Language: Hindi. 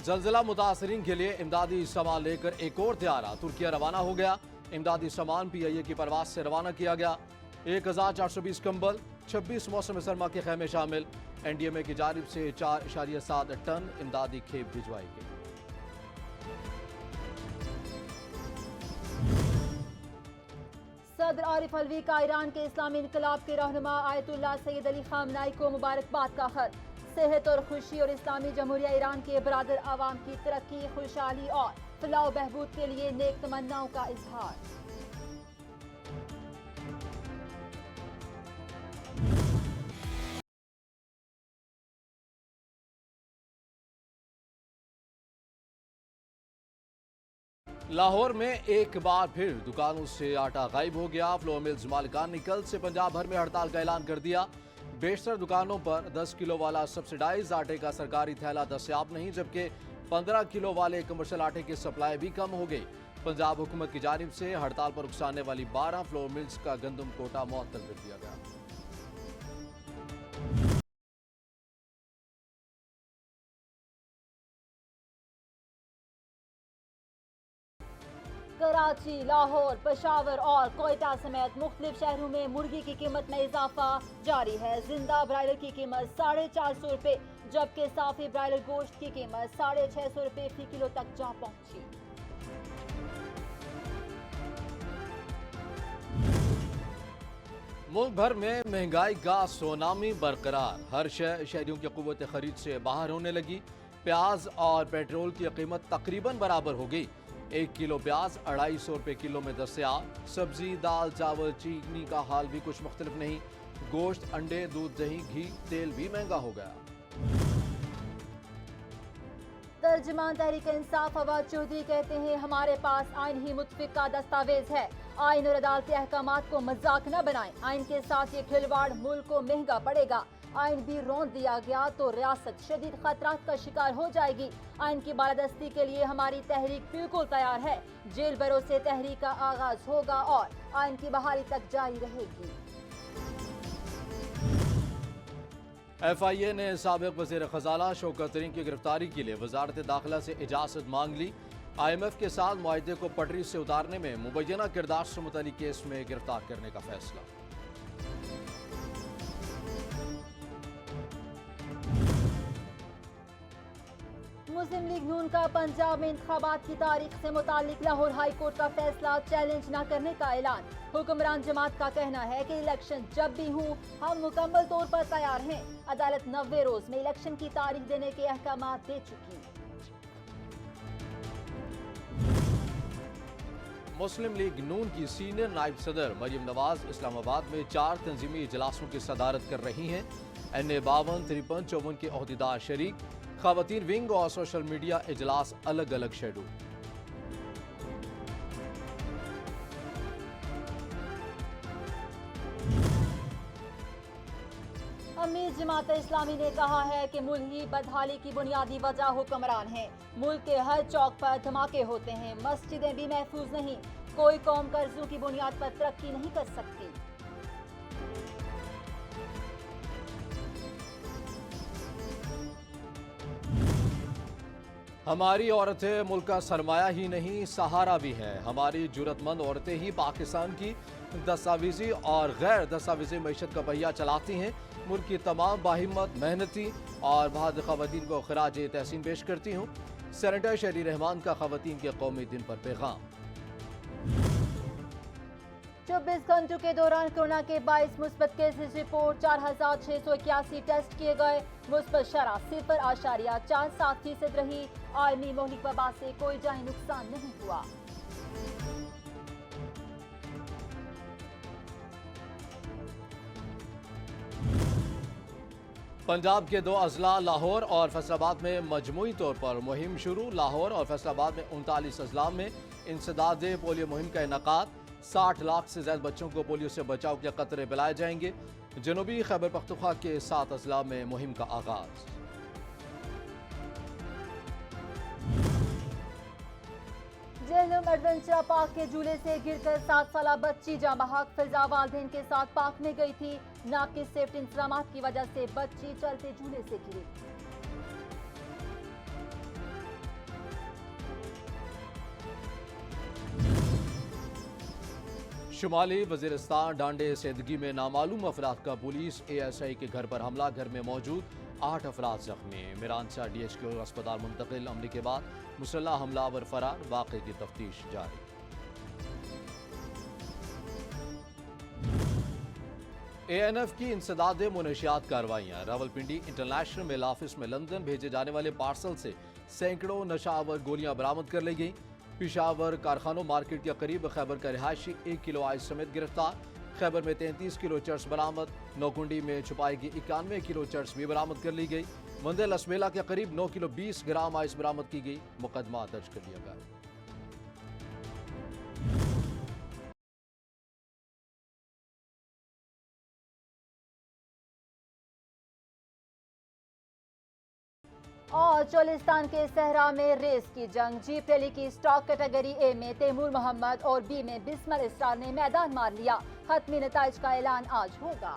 जलजिला मुतासरीन के लिए इमदादी सामान लेकर एक और त्यारा तुर्किया रवाना हो गया। इमदादी सामान PIA की परवाज से रवाना किया गया। 1420 कंबल, 26 मौसम सरमा के खेमे शामिल। NDMA की जानिब से 4.7 टन इमदादी खेप भिजवाई गई। सदर आरिफ अलवी का ईरान के इस्लामी इनकलाब के रहनुमा आयतुल्लाह सैयद अली खामनाई को मुबारकबाद का खत। सेहत और खुशी और इस्लामी जमहूरिया ईरान के बरादर आवाम की तरक्की, खुशहाली और फलाह बहबूद के लिए नेक तमन्नाओं का इजहार। लाहौर में एक बार फिर दुकानों से आटा गायब हो गया। फ्लोर मिल्स मालिकान ने कल से पंजाब भर में हड़ताल का ऐलान कर दिया। बेशतर दुकानों पर 10 किलो वाला सब्सिडाइज आटे का सरकारी थैला दस्तयाब नहीं, जबकि 15 किलो वाले कमर्शियल आटे की सप्लाई भी कम हो गई। पंजाब हुकूमत की जानिब से हड़ताल पर उकसाने वाली 12 फ्लोर मिल्स का गंदम कोटा मुअत्तल कर दिया गया। कराची, लाहौर, पेशावर और कोयटा समेत मुख्तलिफ शहरों में मुर्गी की कीमत में इजाफा जारी है। जिंदा ब्रायलर की कीमत 450 रुपए, जबकि साफी ब्रायलर गोश्त की कीमत 650 रुपए फी किलो तक जा पहुंची। मुल्क भर में महंगाई का सुनामी बरकरार। हर शहरियों की कुव्वत खरीद से बाहर होने लगी। प्याज और पेट्रोल की कीमत तकरीबन बराबर हो गई। 1 किलो प्याज 250 रुपए किलो में दस्तयाब। सब्जी, दाल, चावल, चीनी का हाल भी कुछ मुख्तलिफ नहीं। गोश्त, अंडे, दूध, दही, घी, तेल भी महंगा हो गया। तर्जमान तहरीक इंसाफ फवाद चौधरी कहते हैं, हमारे पास आइन ही मुतफिक का दस्तावेज है। आइन और अदालती अहकामात को मजाक न बनाएं। आइन के साथ ये खिलवाड़ मुल्क को महंगा पड़ेगा। आइन भी रौंद दिया गया तो रियासत शदीद खतरात का शिकार हो जाएगी। आइन की बालादस्ती के लिए हमारी तहरीक बिल्कुल तैयार है। जेल भरों से तहरीक का आगाज होगा और आइन की बहाली तक जारी रहेगी। FIA ने साबिक वज़ीर खजाना शौकत तरीन की गिरफ्तारी के लिए वजारत दाखिला से इजाज़त मांग ली। IMF के साथ मुआहदे को पटरी से उतारने में मुबैना किरदार से मुतल्लिक केस में गिरफ्तार करने का फैसला। मुस्लिम लीग नून का पंजाब में इंतखाबात की तारीख से मुतालिक लाहौर हाई कोर्ट का फैसला चैलेंज न करने का ऐलान। हुक्मरान जमात का कहना है कि इलेक्शन जब भी हो हम मुकम्मल तौर पर तैयार हैं। अदालत 90 रोज में इलेक्शन की तारीख देने के अहकामात दे चुकी। मुस्लिम लीग नून की सीनियर नायब सदर मरियम नवाज इस्लामाबाद में 4 तंजीमी इजलासों की सदारत कर रही हैं। NA 52, 53, 54 के अहदेदार शरीक। खवातीन विंग और सोशल मीडिया इजलास अलग अलग शेड्यूल। अमीर जमात इस्लामी ने कहा है कि मुल्क की बदहाली की बुनियादी वजह हुक्मरान है। मुल्क के हर चौक पर धमाके होते हैं। मस्जिदें भी महफूज नहीं। कोई कौम कर्जों की बुनियाद पर तरक्की नहीं कर सकती। हमारी औरतें मुल्क का सरमाया ही नहीं, सहारा भी हैं। हमारी जुरतमंद औरतें ही पाकिस्तान की दस्तावेजी और गैर दस्तावेजी मैशत का पहिया चलाती हैं। मुल्क की तमाम बाहिम्मत, मेहनती और बहादुर खवातीन को खराज तहसीन पेश करती हूँ। सेनेटर शहरी रहमान का खवातीन के कौमी दिन पर पैगाम। 24 घंटों के दौरान कोरोना के 22 मुस्बत केसेस रिपोर्ट। 4681 टेस्ट किए गए। मुस्बत शरह 0.47% रही। आलमी मौलिक वबा से कोई जानी नुकसान नहीं हुआ। पंजाब के 2 अजला लाहौर और फैसलाबाद में मजमूई तौर पर मुहिम शुरू। लाहौर और फैसलाबाद में 39 अजला में इंसदाद पोलियो मुहिम का इनकाद। 60 लाख से ज्यादा बच्चों को पोलियो से बचाव के कतरे पिलाए जाएंगे। जनूबी खैबर पख्तूनख्वा के 7 अजला में मुहिम का आगाज। जेहलम एडवेंचर पार्क के झूले से गिरकर 7 साला बच्ची जाँ बहक। फिजा वालिदैन के साथ पार्क में गई थी। नाकिस सेफ्टी इंतजाम की वजह से बच्ची चलते झूले से गिरी। शुमाली वजीरिस्तान डांडे सेंदगी में नामालूम अफराद का पुलिस ASI के घर पर हमला। घर में मौजूद 8 अफराद जख्मी। मिरांचा DHQ अस्पताल मुंतकिल। हमले के बाद मुसल्ला हमलावर फरार। वाक़े की तफ्तीश जारी। ANF की इंसदाद मुनशियात कार्रवाइयाँ। रावलपिंडी इंटरनेशनल मेल ऑफिस में लंदन भेजे जाने वाले पार्सल से सैकड़ों नशावर गोलियां बरामद कर ली गई। पिशावर कारखानों मार्केट के करीब खैबर का रिहायशी 1 किलो आइस समेत गिरफ्तार। खैबर में 33 किलो चर्च बरामद। नौकुंडी में छुपाई गई 91 किलो चर्च भी बरामद कर ली गई। मंदिर लसमेला के करीब 9 किलो 20 ग्राम आइस बरामद की गई। मुकदमा दर्ज कर लिया गया। और चोलिस्तान के सहरा में रेस की जंग। जीप रैली की स्टॉक कैटेगरी ए में तैमूर मोहम्मद और बी में बिस्मल इस्रार ने मैदान मार लिया। हतमी नताइज का ऐलान आज होगा।